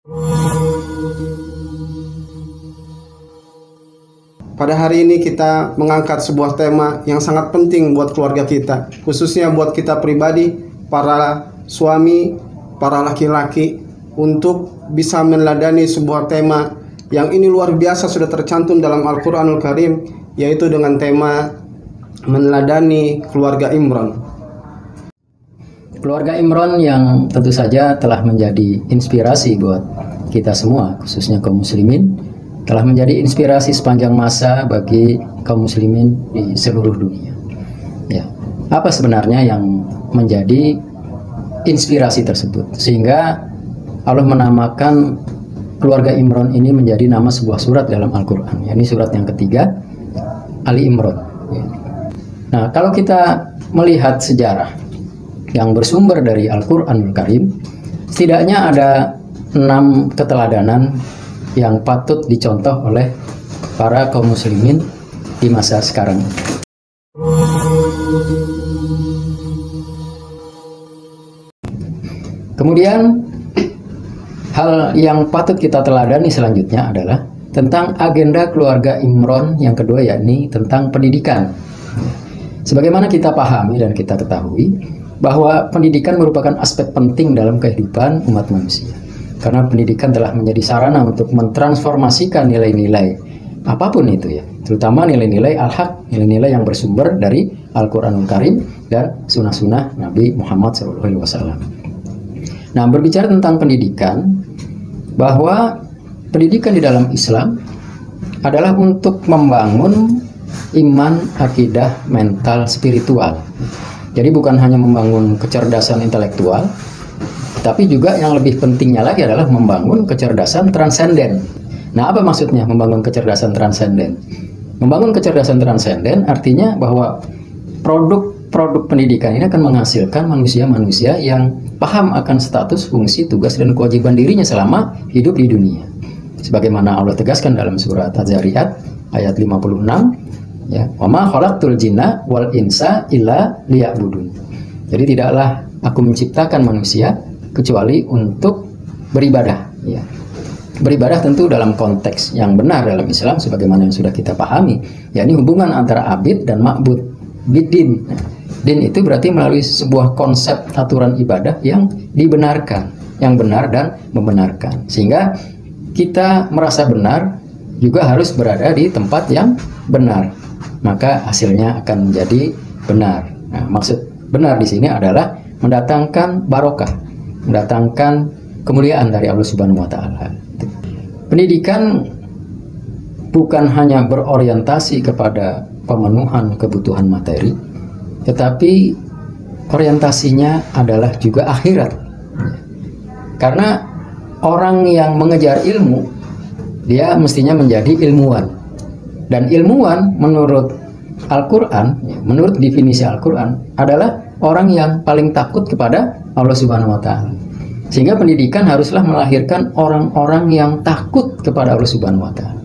Pada hari ini kita mengangkat sebuah tema yang sangat penting buat keluarga kita, khususnya buat kita pribadi, para suami, para laki-laki, untuk bisa meneladani sebuah tema yang ini luar biasa sudah tercantum dalam Al-Quranul Karim, yaitu dengan tema meneladani keluarga Imran. Keluarga Imran yang tentu saja telah menjadi inspirasi buat kita semua, khususnya kaum muslimin, telah menjadi inspirasi sepanjang masa bagi kaum muslimin di seluruh dunia. Ya, apa sebenarnya yang menjadi inspirasi tersebut sehingga Allah menamakan keluarga Imran ini menjadi nama sebuah surat dalam Al-Quran, yakni surat yang ketiga, Ali Imran. Ya. Nah, kalau kita melihat sejarah yang bersumber dari Al-Quranul Karim, setidaknya ada 6 keteladanan yang patut dicontoh oleh para kaum muslimin di masa sekarang. Kemudian hal yang patut kita teladani selanjutnya adalah tentang agenda keluarga Imran yang kedua, yakni tentang pendidikan. Sebagaimana kita pahami dan kita ketahui bahwa pendidikan merupakan aspek penting dalam kehidupan umat manusia. Karena pendidikan telah menjadi sarana untuk mentransformasikan nilai-nilai apapun itu ya, terutama nilai-nilai al-haq, nilai-nilai yang bersumber dari Al-Quranul Karim dan sunnah-sunnah Nabi Muhammad SAW. Nah, berbicara tentang pendidikan, bahwa pendidikan di dalam Islam adalah untuk membangun iman, akidah, mental, spiritual. Jadi bukan hanya membangun kecerdasan intelektual, tapi juga yang lebih pentingnya lagi adalah membangun kecerdasan transenden. Nah, apa maksudnya membangun kecerdasan transenden? Membangun kecerdasan transenden artinya bahwa produk pendidikan ini akan menghasilkan manusia-manusia yang paham akan status, fungsi, tugas, dan kewajiban dirinya selama hidup di dunia. Sebagaimana Allah tegaskan dalam surat Az-Zariyat ayat 56, ya, wa ma khalaqtul jinna wal insa illa liya'budun. Jadi tidaklah aku menciptakan manusia kecuali untuk beribadah, ya. Beribadah tentu dalam konteks yang benar dalam Islam sebagaimana yang sudah kita pahami, yakni hubungan antara abid dan ma'bud, bidin. Din itu berarti melalui sebuah konsep aturan ibadah yang dibenarkan, yang benar dan membenarkan. Sehingga kita merasa benar juga harus berada di tempat yang benar, maka hasilnya akan menjadi benar. Nah, maksud benar di sini adalah mendatangkan barokah, mendatangkan kemuliaan dari Allah Subhanahu wa Ta'ala. Pendidikan bukan hanya berorientasi kepada pemenuhan kebutuhan materi, tetapi orientasinya adalah juga akhirat. Karena orang yang mengejar ilmu, dia mestinya menjadi ilmuwan. Dan ilmuwan menurut Al-Quran, menurut definisi Al-Quran, adalah orang yang paling takut kepada Allah Subhanahu wa Ta'ala. Sehingga pendidikan haruslah melahirkan orang-orang yang takut kepada Allah Subhanahu wa Ta'ala.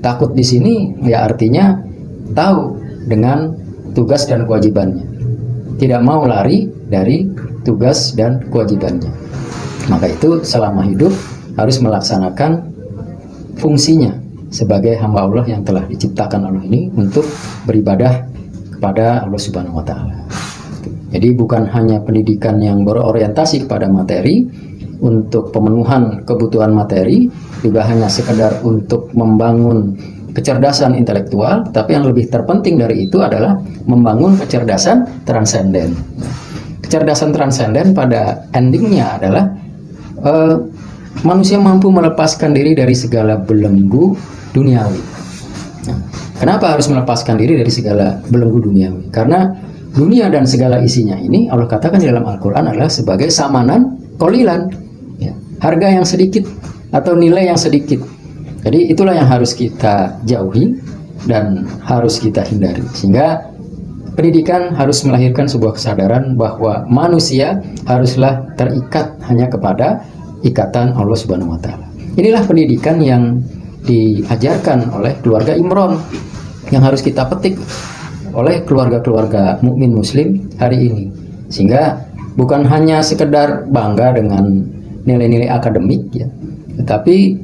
Takut di sini ya artinya tahu dengan tugas dan kewajibannya, tidak mau lari dari tugas dan kewajibannya. Maka itu selama hidup harus melaksanakan fungsinya sebagai hamba Allah yang telah diciptakan Allah ini untuk beribadah kepada Allah Subhanahu wa Ta'ala. Jadi bukan hanya pendidikan yang berorientasi kepada materi untuk pemenuhan kebutuhan materi, juga hanya sekedar untuk membangun kecerdasan intelektual, tapi yang lebih terpenting dari itu adalah membangun kecerdasan transenden. Kecerdasan transenden pada endingnya adalah manusia mampu melepaskan diri dari segala belenggu duniawi. Nah, kenapa harus melepaskan diri dari segala belenggu duniawi? Karena dunia dan segala isinya ini Allah katakan di dalam Al-Quran adalah sebagai samanan kolilan, ya, harga yang sedikit atau nilai yang sedikit. Jadi itulah yang harus kita jauhi dan harus kita hindari. Sehingga pendidikan harus melahirkan sebuah kesadaran bahwa manusia haruslah terikat hanya kepada ikatan Allah Subhanahu wa Ta'ala. Inilah pendidikan yang diajarkan oleh keluarga Imran yang harus kita petik oleh keluarga-keluarga mukmin muslim hari ini. Sehingga bukan hanya sekedar bangga dengan nilai-nilai akademik ya, tetapi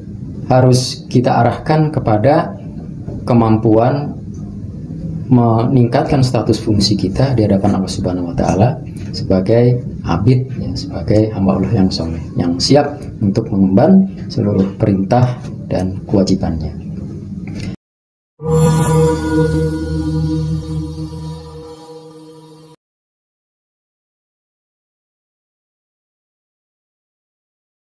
harus kita arahkan kepada kemampuan meningkatkan status fungsi kita di hadapan Allah Subhanahu wa taala sebagai abid ya, sebagai hamba Allah yang soleh, yang siap untuk mengemban seluruh perintah dan kewajibannya.